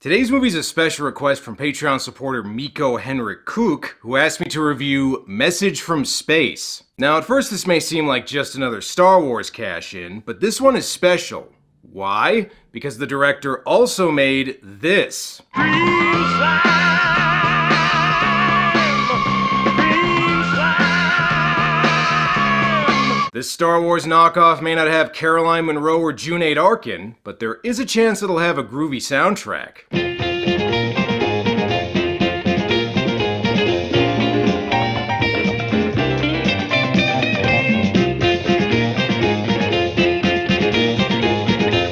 Today's movie is a special request from Patreon supporter Miko Henrik Kook, who asked me to review Message from Space. Now, at first this may seem like just another Star Wars cash-in, but this one is special. Why? Because the director also made this. This Star Wars knockoff may not have Caroline Munro or Junaid Arkin, but there is a chance it'll have a groovy soundtrack.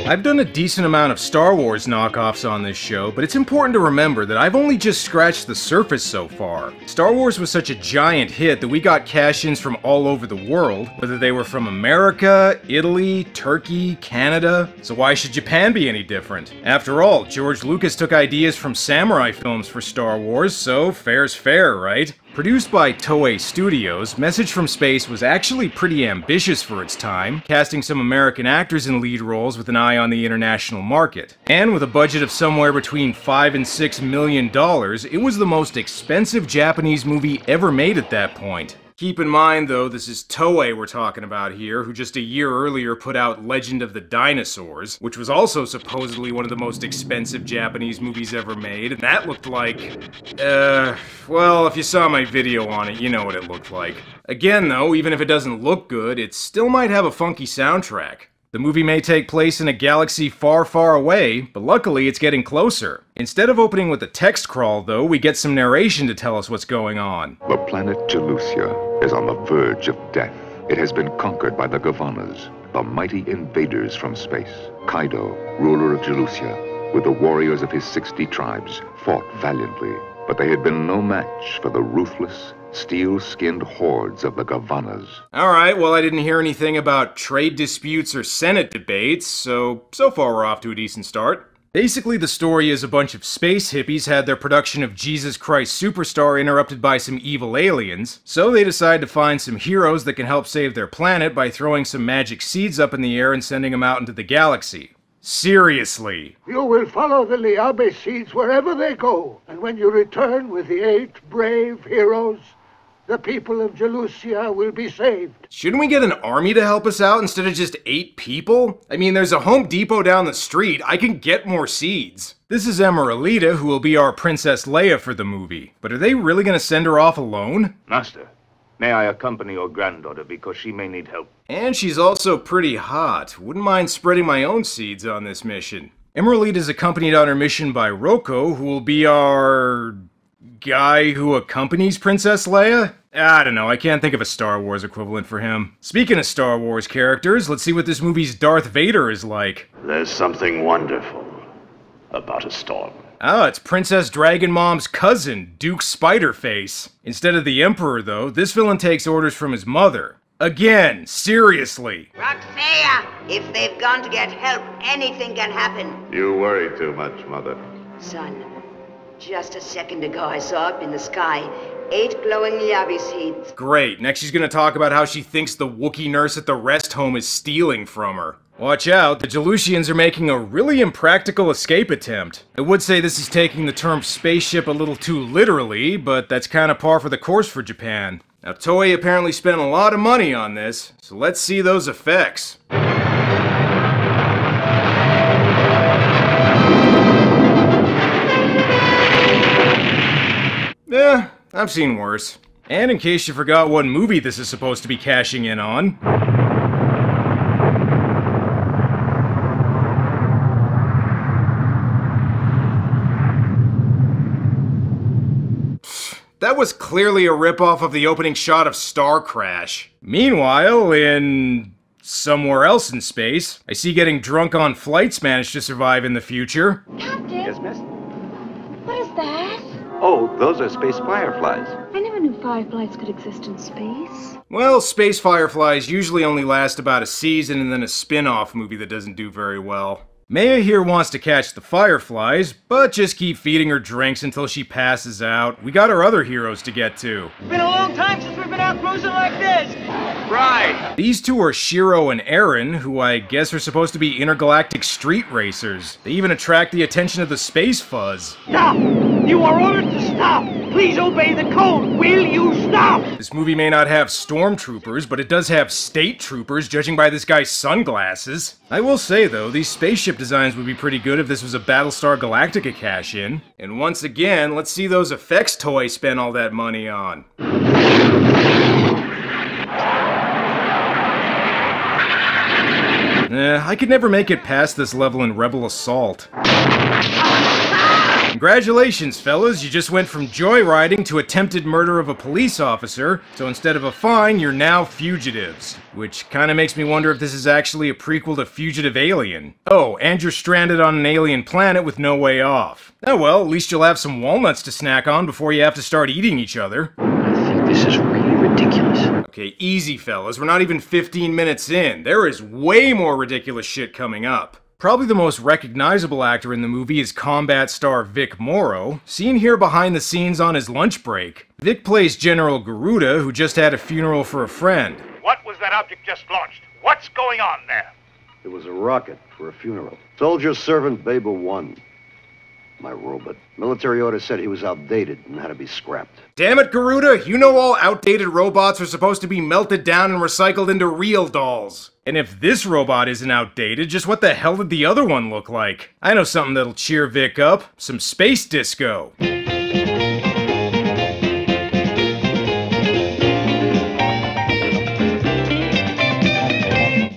I've done a decent amount of Star Wars knockoffs on this show, but it's important to remember that I've only just scratched the surface so far. Star Wars was such a giant hit that we got cash-ins from all over the world, whether they were from America, Italy, Turkey, Canada, so why should Japan be any different? After all, George Lucas took ideas from samurai films for Star Wars, so fair's fair, right? Produced by Toei Studios, Message from Space was actually pretty ambitious for its time, casting some American actors in lead roles with an eye on the international market. And with a budget of somewhere between $5 and $6 million, it was the most expensive Japanese movie ever made at that point. Keep in mind, though, this is Toei we're talking about here, who just a year earlier put out Legend of the Dinosaurs, which was also supposedly one of the most expensive Japanese movies ever made, and that looked like... well, if you saw my video on it, you know what it looked like. Again, though, even if it doesn't look good, it still might have a funky soundtrack. The movie may take place in a galaxy far, far away, but luckily it's getting closer. Instead of opening with a text crawl, though, we get some narration to tell us what's going on. The planet Jalusia is on the verge of death. It has been conquered by the Gavanas, the mighty invaders from space. Kaido, ruler of Jalusia, with the warriors of his 60 tribes, fought valiantly, but they had been no match for the ruthless, steel-skinned hordes of the Gavanas. Alright, well I didn't hear anything about trade disputes or Senate debates, so far we're off to a decent start. Basically the story is a bunch of space hippies had their production of Jesus Christ Superstar interrupted by some evil aliens, so they decide to find some heroes that can help save their planet by throwing some magic seeds up in the air and sending them out into the galaxy. Seriously. You will follow the Liabe seeds wherever they go, and when you return with the 8 brave heroes, the people of Jalusia will be saved. Shouldn't we get an army to help us out instead of just 8 people? I mean, there's a Home Depot down the street. I can get more seeds. This is Emeralita, who will be our Princess Leia for the movie. But are they really gonna send her off alone? Master, may I accompany your granddaughter because she may need help? And she's also pretty hot. Wouldn't mind spreading my own seeds on this mission. Emeralita is accompanied on her mission by Rocco, who will be our... guy who accompanies Princess Leia? I don't know, I can't think of a Star Wars equivalent for him. Speaking of Star Wars characters, let's see what this movie's Darth Vader is like. There's something wonderful about a storm. Ah, it's Princess Dragon Mom's cousin, Duke Spiderface. Instead of the Emperor, though, this villain takes orders from his mother. Again, seriously. Roxaya, if they've gone to get help, anything can happen. You worry too much, Mother. Son, just a second ago I saw up in the sky 8 glowing Liabe seeds. Great, next she's gonna talk about how she thinks the Wookiee nurse at the rest home is stealing from her. Watch out, the Jalusians are making a really impractical escape attempt. I would say this is taking the term spaceship a little too literally, but that's kinda par for the course for Japan. Now Toei apparently spent a lot of money on this, so let's see those effects. Yeah, I've seen worse. And in case you forgot what movie this is supposed to be cashing in on... that was clearly a ripoff of the opening shot of Star Crash. Meanwhile, in... somewhere else in space, I see getting drunk on flights managed to survive in the future. Captain? Yes, miss? What is that? Oh, those are space fireflies. I never knew fireflies could exist in space. Well, space fireflies usually only last about a season and then a spin-off movie that doesn't do very well. Maya here wants to catch the fireflies, but just keep feeding her drinks until she passes out. We got our other heroes to get to. It's been a long time since we've been out cruising like this. Right. These two are Shiro and Eren, who I guess are supposed to be intergalactic street racers. They even attract the attention of the space fuzz. Stop! You are ordered to stop! Please obey the code! Will you stop? This movie may not have stormtroopers, but it does have state troopers, judging by this guy's sunglasses. I will say, though, these spaceship designs would be pretty good if this was a Battlestar Galactica cash-in. And once again, let's see those effects toys spend all that money on. I could never make it past this level in Rebel Assault. Congratulations, fellas, you just went from joyriding to attempted murder of a police officer, so instead of a fine, you're now fugitives. Which kinda makes me wonder if this is actually a prequel to Fugitive Alien. Oh, and you're stranded on an alien planet with no way off. Oh well, at least you'll have some walnuts to snack on before you have to start eating each other. I think this is really ridiculous. Okay, easy fellas, we're not even 15 minutes in. There is way more ridiculous shit coming up. Probably the most recognizable actor in the movie is combat star Vic Morrow, seen here behind the scenes on his lunch break. Vic plays General Garuda, who just had a funeral for a friend. What was that object just launched? What's going on there? It was a rocket for a funeral. Soldier Servant Babel 1. My robot. Military order said he was outdated and had to be scrapped. Damn it, Garuda! You know all outdated robots are supposed to be melted down and recycled into real dolls. And if this robot isn't outdated, just what the hell did the other one look like? I know something that'll cheer Vic up. Some space disco.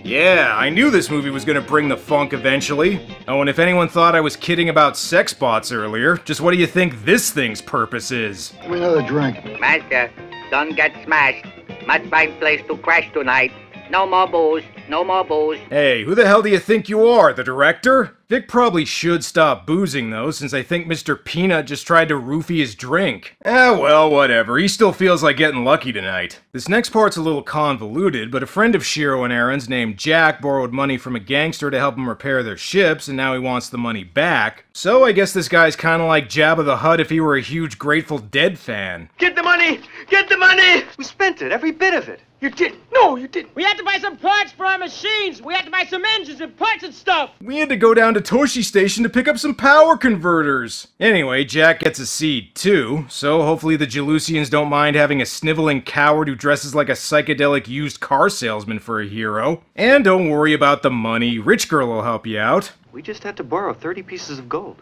Yeah, I knew this movie was gonna bring the funk eventually. Oh, and if anyone thought I was kidding about sex bots earlier, just what do you think this thing's purpose is? Give me another drink. Master, don't get smashed. Must find place to crash tonight. No more booze. No more booze. Hey, who the hell do you think you are, the director? Vic probably should stop boozing, though, since I think Mr. Peanut just tried to roofie his drink. Well, whatever. He still feels like getting lucky tonight. This next part's a little convoluted, but a friend of Shiro and Eren's named Jack borrowed money from a gangster to help him repair their ships, and now he wants the money back. So I guess this guy's kinda like Jabba the Hutt if he were a huge Grateful Dead fan. Get the money! Get the money! We spent it, every bit of it. You didn't. No, you didn't. We had to buy some parts for our machines. We had to buy some engines and parts and stuff. We had to go down to Toshi Station to pick up some power converters. Anyway, Jack gets a seed too, so hopefully the Jalusians don't mind having a sniveling coward who dresses like a psychedelic used car salesman for a hero. And don't worry about the money. Rich Girl will help you out. We just had to borrow 30 pieces of gold.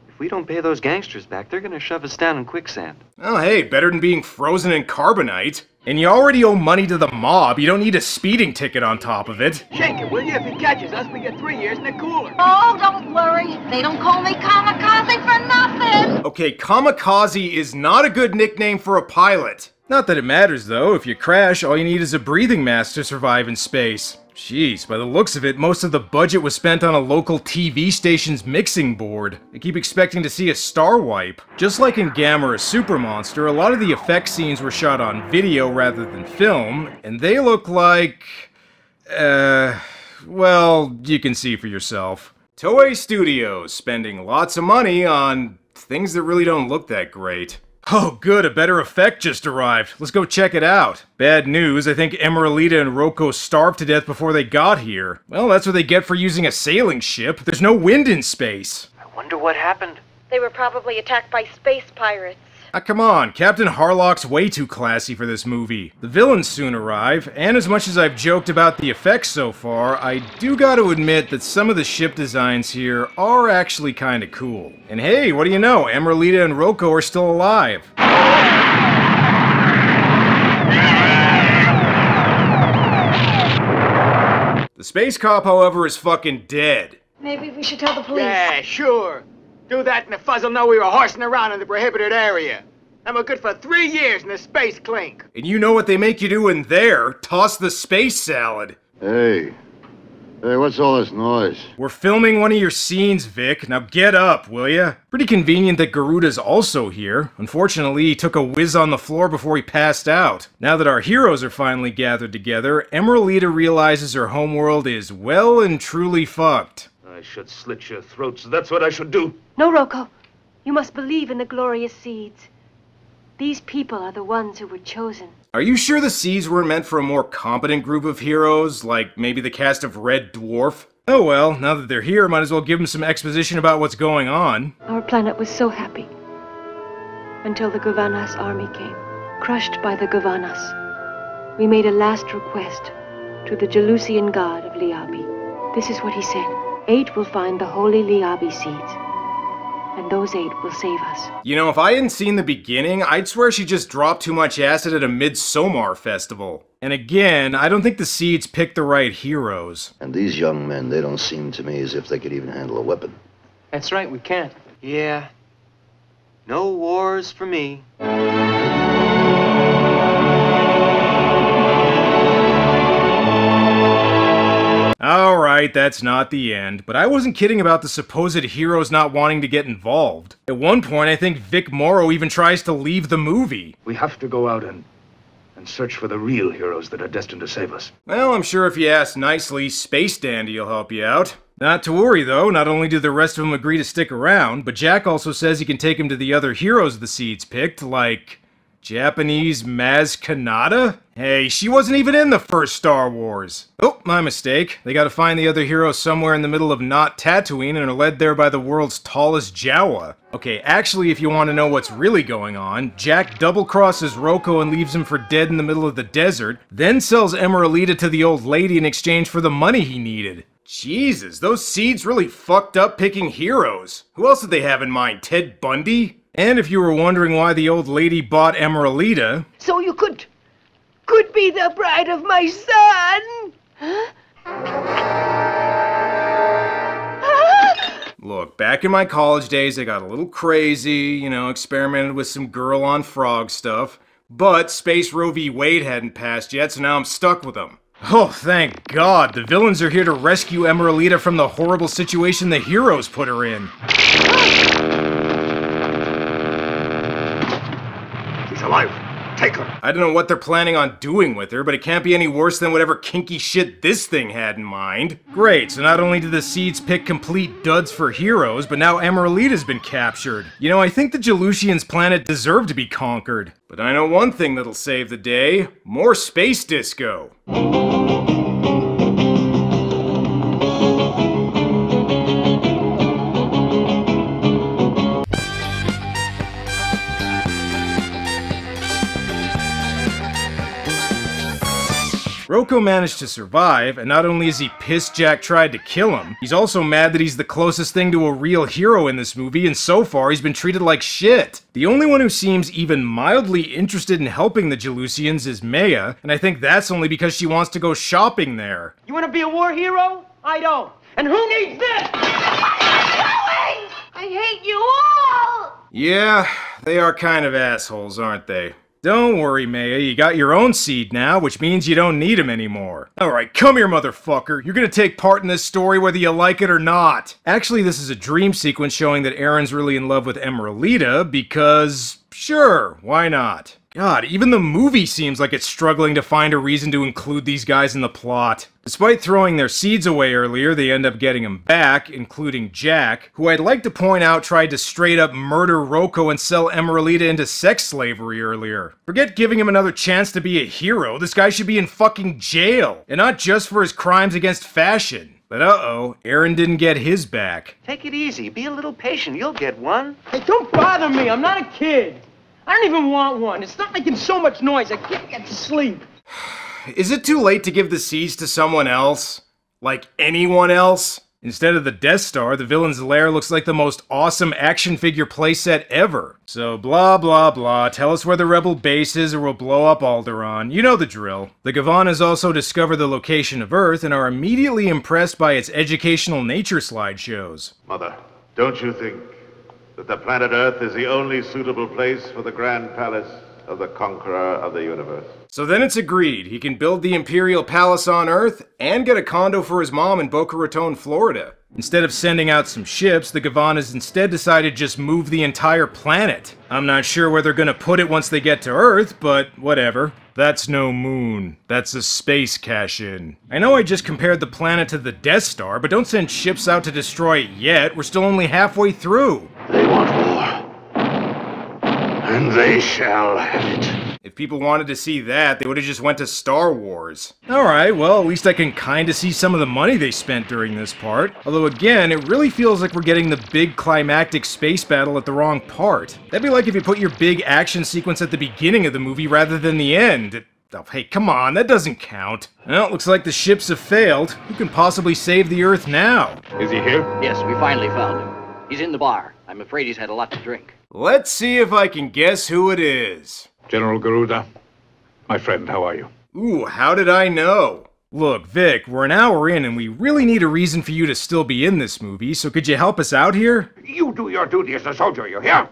If we don't pay those gangsters back, they're gonna shove us down in quicksand. Oh hey, better than being frozen in carbonite. And you already owe money to the mob, you don't need a speeding ticket on top of it. Shake it, will you? If he catches us, we get 3 years in the cooler. Oh, don't worry. They don't call me kamikaze for nothing. Okay, kamikaze is not a good nickname for a pilot. Not that it matters though, if you crash, all you need is a breathing mask to survive in space. Jeez, by the looks of it, most of the budget was spent on a local TV station's mixing board. I keep expecting to see a star wipe. Just like in Gamera Super Monster, a lot of the effects scenes were shot on video rather than film, and they look like... well, you can see for yourself. Toei Studios spending lots of money on things that really don't look that great. Oh good, a better effect just arrived. Let's go check it out. Bad news, I think Emeralita and Rocco starved to death before they got here. Well, that's what they get for using a sailing ship. There's no wind in space. I wonder what happened. They were probably attacked by space pirates. Come on, Captain Harlock's way too classy for this movie. The villains soon arrive, and as much as I've joked about the effects so far, I do gotta admit that some of the ship designs here are actually kinda cool. And hey, what do you know, Emeralita and Rocco are still alive. The space cop, however, is fucking dead. Maybe we should tell the police. Yeah, sure. Do that and the fuzz will know we were horsing around in the prohibited area. And we're good for 3 years in the space clink. And you know what they make you do in there? Toss the space salad. Hey, what's all this noise? We're filming one of your scenes, Vic. Now get up, will ya? Pretty convenient that Garuda's also here. Unfortunately, he took a whiz on the floor before he passed out. Now that our heroes are finally gathered together, Emeralita realizes her homeworld is well and truly fucked. I should slit your throats. That's what I should do. No, Rocco. You must believe in the glorious seeds. These people are the ones who were chosen. Are you sure the seeds weren't meant for a more competent group of heroes, like maybe the cast of Red Dwarf? Oh well, now that they're here, might as well give them some exposition about what's going on. Our planet was so happy. Until the Gavanas army came. Crushed by the Gavanas, we made a last request to the Jelusian god of Liabi. This is what he said. 8 will find the holy Liabi seeds, and those 8 will save us. You know, if I hadn't seen the beginning, I'd swear she just dropped too much acid at a Midsommar festival. And again, I don't think the seeds picked the right heroes. And these young men, they don't seem to me as if they could even handle a weapon. That's right, we can't. Yeah. No wars for me. Alright, that's not the end, but I wasn't kidding about the supposed heroes not wanting to get involved. At one point, I think Vic Morrow even tries to leave the movie. We have to go out and search for the real heroes that are destined to save us. Well, I'm sure if you ask nicely, Space Dandy will help you out. Not to worry, though, not only do the rest of them agree to stick around, but Jack also says he can take him to the other heroes the seeds picked, like Japanese Maz Kanata? Hey, she wasn't even in the first Star Wars. Oh, my mistake. They gotta find the other heroes somewhere in the middle of not Tatooine and are led there by the world's tallest Jawa. Okay, actually, if you want to know what's really going on, Jack double-crosses Rocco and leaves him for dead in the middle of the desert, then sells Emeralita to the old lady in exchange for the money he needed. Jesus, those seeds really fucked up picking heroes. Who else did they have in mind? Ted Bundy? And if you were wondering why the old lady bought Emeralita... So you could be the bride of my son! Look, back in my college days, I got a little crazy, you know, experimented with some girl-on-frog stuff, but Space Roe v. Wade hadn't passed yet, so now I'm stuck with them. Oh, thank God, the villains are here to rescue Emeralita from the horrible situation the heroes put her in. She's alive. Take her. I don't know what they're planning on doing with her, but it can't be any worse than whatever kinky shit this thing had in mind. Great, so not only did the seeds pick complete duds for heroes, but now Emeralita's been captured. You know, I think the Jelusians' planet deserved to be conquered. But I know one thing that'll save the day. More space disco. Rocco managed to survive, and not only is he pissed Jack tried to kill him, he's also mad that he's the closest thing to a real hero in this movie, and so far he's been treated like shit. The only one who seems even mildly interested in helping the Jelusians is Maya, and I think that's only because she wants to go shopping there. You want to be a war hero? I don't. And who needs this? I hate you all! Yeah, they are kind of assholes, aren't they? Don't worry, Maya, you got your own seed now, which means you don't need him anymore. Alright, come here, motherfucker. You're gonna take part in this story whether you like it or not. Actually, this is a dream sequence showing that Aaron's really in love with Emeralita because... sure, why not? God, even the movie seems like it's struggling to find a reason to include these guys in the plot. Despite throwing their seeds away earlier, they end up getting them back, including Jack, who I'd like to point out tried to straight up murder Rocco and sell Emeralita into sex slavery earlier. Forget giving him another chance to be a hero, this guy should be in fucking jail, and not just for his crimes against fashion. But uh-oh, Aaron didn't get his back. Take it easy, be a little patient, you'll get one. Hey, don't bother me, I'm not a kid. I don't even want one. It's not making so much noise. I can't get to sleep. Is it too late to give the seeds to someone else? Like anyone else? Instead of the Death Star, the villain's lair looks like the most awesome action figure playset ever. So blah blah blah, tell us where the rebel base is or we'll blow up Alderaan. You know the drill. The Gavanas also discover the location of Earth and are immediately impressed by its educational nature slideshows. Mother, don't you think that the planet Earth is the only suitable place for the Grand Palace of the Conqueror of the Universe? So then it's agreed. He can build the Imperial Palace on Earth and get a condo for his mom in Boca Raton, Florida. Instead of sending out some ships, the Gavanas instead decided to just move the entire planet. I'm not sure where they're gonna put it once they get to Earth, but whatever. That's no moon. That's a space cache-in. I know I just compared the planet to the Death Star, but don't send ships out to destroy it yet. We're still only halfway through. They want war. And they shall have it. If people wanted to see that, they would have just went to Star Wars. Alright, well, at least I can kinda see some of the money they spent during this part. Although again, it really feels like we're getting the big climactic space battle at the wrong part. That'd be like if you put your big action sequence at the beginning of the movie rather than the end. Oh, hey, come on, that doesn't count. Well, it looks like the ships have failed. Who can possibly save the Earth now? Is he here? Yes, we finally found him. He's in the bar. I'm afraid he's had a lot to drink. Let's see if I can guess who it is. General Garuda, my friend, how are you? Ooh, how did I know? Look, Vic, we're an hour in and we really need a reason for you to still be in this movie, so could you help us out here? You do your duty as a soldier, you hear?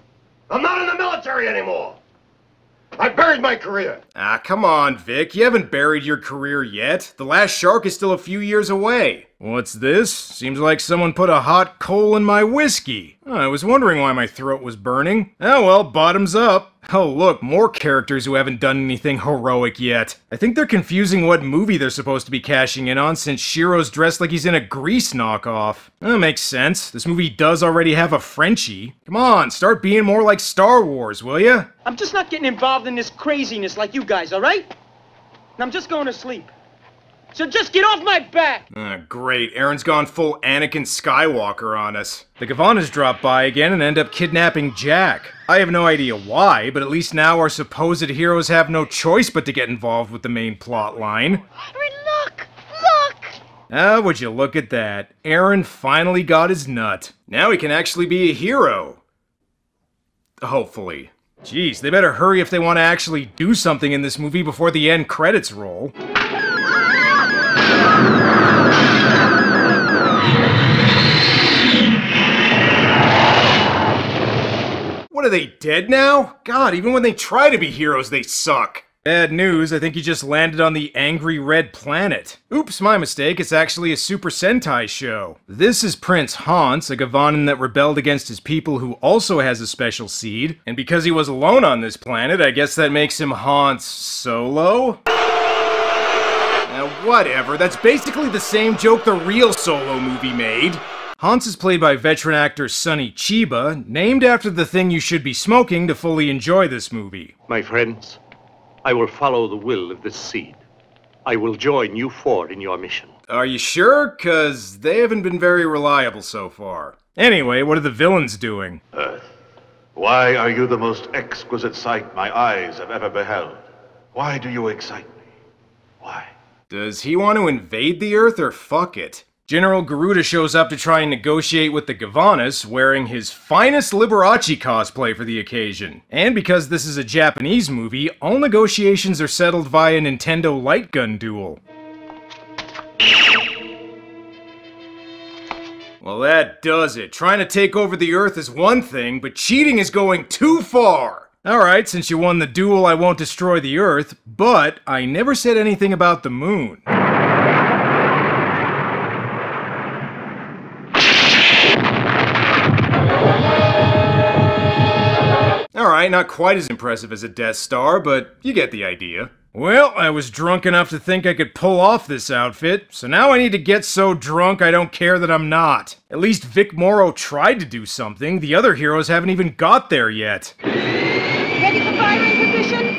I'm not in the military anymore. I buried my career. Ah, come on, Vic. You haven't buried your career yet. The last shark is still a few years away. What's this? Seems like someone put a hot coal in my whiskey. I was wondering why my throat was burning. Oh well, bottoms up. Oh look, more characters who haven't done anything heroic yet. I think they're confusing what movie they're supposed to be cashing in on since Shiro's dressed like he's in a Grease knockoff. That makes sense. This movie does already have a Frenchie. Come on, start being more like Star Wars, will ya? I'm just not getting involved in this craziness like you guys, all right? And I'm just going to sleep. So just get off my back! Great. Aaron's gone full Anakin Skywalker on us. The Gavanas drop by again and end up kidnapping Jack. I have no idea why, but at least now our supposed heroes have no choice but to get involved with the main plot line. Look! Look! Ah, would you look at that. Aaron finally got his nut. Now he can actually be a hero. Hopefully. Jeez, they better hurry if they want to actually do something in this movie before the end credits roll. What are they, dead now? God, even when they try to be heroes, they suck. Bad news, I think he just landed on the angry red planet. Oops, my mistake, it's actually a Super Sentai show. This is Prince Hans, a Gavanan that rebelled against his people who also has a special seed. And because he was alone on this planet, I guess that makes him Hans Solo? Whatever, that's basically the same joke the real Solo movie made. Hans is played by veteran actor Sonny Chiba, named after the thing you should be smoking to fully enjoy this movie. My friends, I will follow the will of this seed. I will join you four in your mission. Are you sure? 'Cause they haven't been very reliable so far. Anyway, what are the villains doing? Earth, why are you the most exquisite sight my eyes have ever beheld? Why do you excite me? Why? Does he want to invade the Earth or fuck it? General Garuda shows up to try and negotiate with the Gavanas, wearing his finest Liberace cosplay for the occasion. And because this is a Japanese movie, all negotiations are settled via Nintendo light gun duel. Well, that does it. Trying to take over the Earth is one thing, but cheating is going too far! Alright, since you won the duel, I won't destroy the Earth, but I never said anything about the moon. Alright, not quite as impressive as a Death Star, but you get the idea. Well, I was drunk enough to think I could pull off this outfit, so now I need to get so drunk I don't care that I'm not. At least Vic Morrow tried to do something, the other heroes haven't even got there yet. Ready for firing position?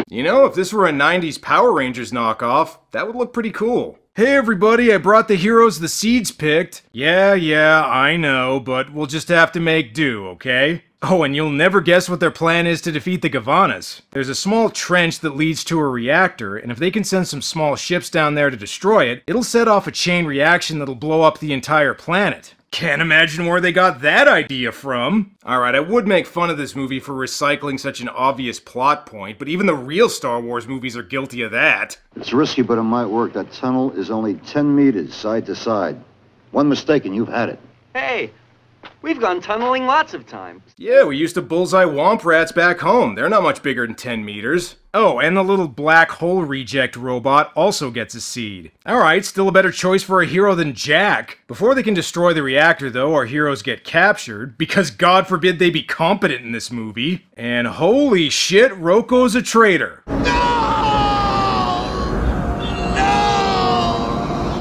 You know, if this were a 90s Power Rangers knockoff, that would look pretty cool. Hey everybody, I brought the heroes the seeds picked. Yeah, I know, but we'll just have to make do, okay? Oh, and you'll never guess what their plan is to defeat the Gavanas. There's a small trench that leads to a reactor, and if they can send some small ships down there to destroy it, it'll set off a chain reaction that'll blow up the entire planet. Can't imagine where they got that idea from. Alright, I would make fun of this movie for recycling such an obvious plot point, but even the real Star Wars movies are guilty of that. It's risky, but it might work. That tunnel is only 10 meters side to side. One mistake and you've had it. Hey, we've gone tunneling lots of times. Yeah, we used to bullseye womp rats back home. They're not much bigger than 10 meters. Oh, and the little black hole reject robot also gets a seed. Alright, still a better choice for a hero than Jack. Before they can destroy the reactor, though, our heroes get captured, because God forbid they be competent in this movie. And holy shit, Roko's a traitor.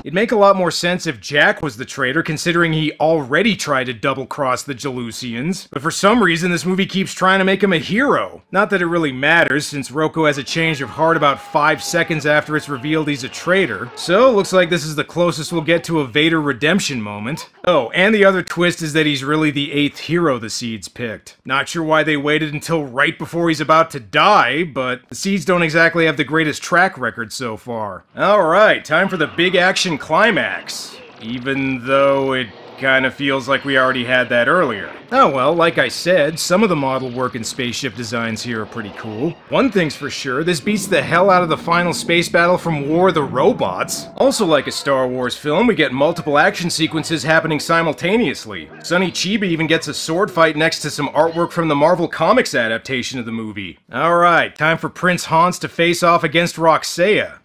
It make a lot more sense if Jack was the traitor, considering he already tried to double-cross the Jalusians. But for some reason, this movie keeps trying to make him a hero. Not that it really matters, since Rocco has a change of heart about 5 seconds after it's revealed he's a traitor. So, looks like this is the closest we'll get to a Vader redemption moment. Oh, and the other twist is that he's really the 8th hero the Seeds picked. Not sure why they waited until right before he's about to die, but the Seeds don't exactly have the greatest track record so far. Alright, time for the big action climax. Even though it kind of feels like we already had that earlier. Oh well, like I said, some of the model work and spaceship designs here are pretty cool. One thing's for sure, this beats the hell out of the final space battle from War of the Robots. Also like a Star Wars film, we get multiple action sequences happening simultaneously. Sonny Chiba even gets a sword fight next to some artwork from the Marvel Comics adaptation of the movie. Alright, time for Prince Hans to face off against Roxea.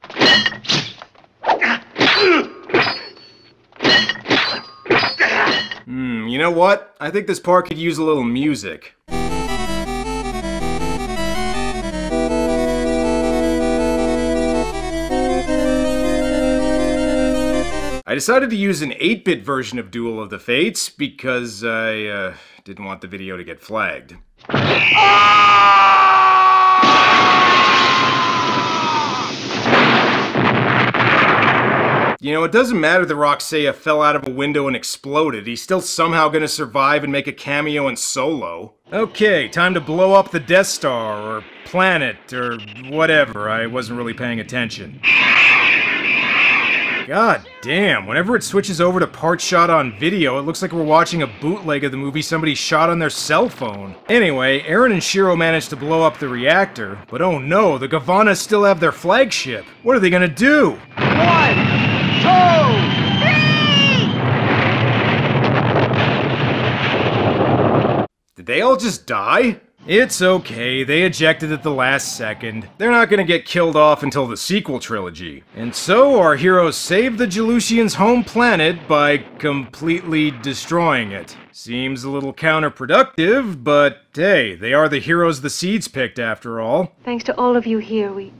You know what? I think this part could use a little music. I decided to use an 8-bit version of Duel of the Fates because I didn't want the video to get flagged. You know, it doesn't matter that Roxea fell out of a window and exploded. He's still somehow gonna survive and make a cameo in Solo. Okay, time to blow up the Death Star, or planet, or whatever. I wasn't really paying attention. God damn, whenever it switches over to part shot on video, it looks like we're watching a bootleg of the movie somebody shot on their cell phone. Anyway, Eren and Shiro managed to blow up the reactor, but oh no, the Gavanas still have their flagship. What are they gonna do? 1, 2, 3! Did they all just die? It's okay, they ejected at the last second. They're not gonna get killed off until the sequel trilogy. And so our heroes save the Jalusians' home planet by completely destroying it. Seems a little counterproductive, but hey, they are the heroes the Seeds picked after all. Thanks to all of you here, we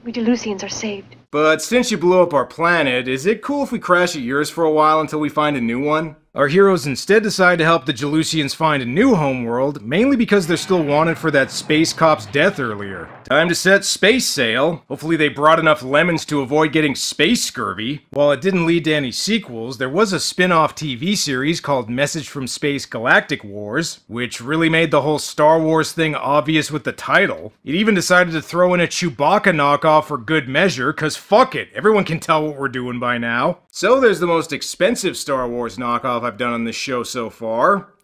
Jalusians are saved. But since you blew up our planet, is it cool if we crash at yours for a while until we find a new one? Our heroes instead decide to help the Jalusians find a new homeworld, mainly because they're still wanted for that space cop's death earlier. Time to set space sail. Hopefully they brought enough lemons to avoid getting space scurvy. While it didn't lead to any sequels, there was a spin-off TV series called Message from Space Galactic Wars, which really made the whole Star Wars thing obvious with the title. It even decided to throw in a Chewbacca knockoff for good measure, cause fuck it, everyone can tell what we're doing by now. So there's the most expensive Star Wars knockoff I've done on this show so far.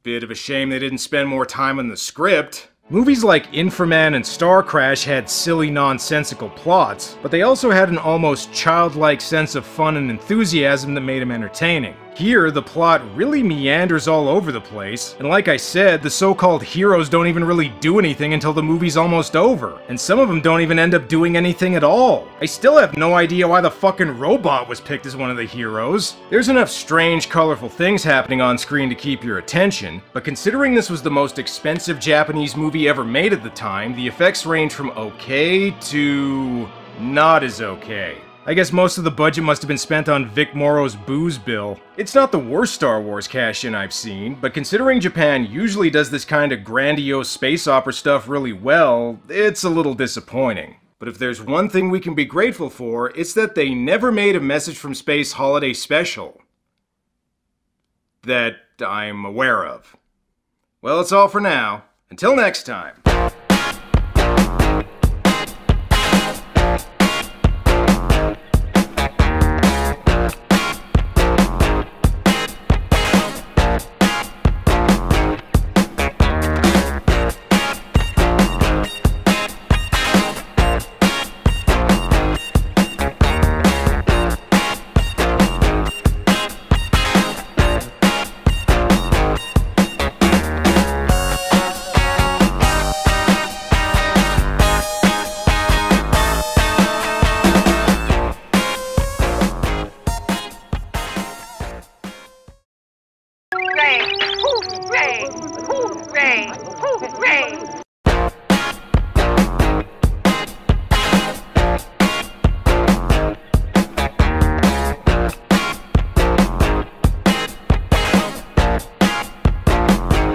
Bit of a shame they didn't spend more time on the script. Movies like Inframan and Star Crash had silly, nonsensical plots, but they also had an almost childlike sense of fun and enthusiasm that made them entertaining. Here, the plot really meanders all over the place, and like I said, the so-called heroes don't even really do anything until the movie's almost over, and some of them don't even end up doing anything at all. I still have no idea why the fucking robot was picked as one of the heroes. There's enough strange, colorful things happening on screen to keep your attention, but considering this was the most expensive Japanese movie ever made at the time, the effects range from okay to not as okay. I guess most of the budget must have been spent on Vic Morrow's booze bill. It's not the worst Star Wars cash-in I've seen, but considering Japan usually does this kind of grandiose space opera stuff really well, it's a little disappointing. But if there's one thing we can be grateful for, it's that they never made a Message from Space holiday special. That I'm aware of. Well, that's all for now. Until next time.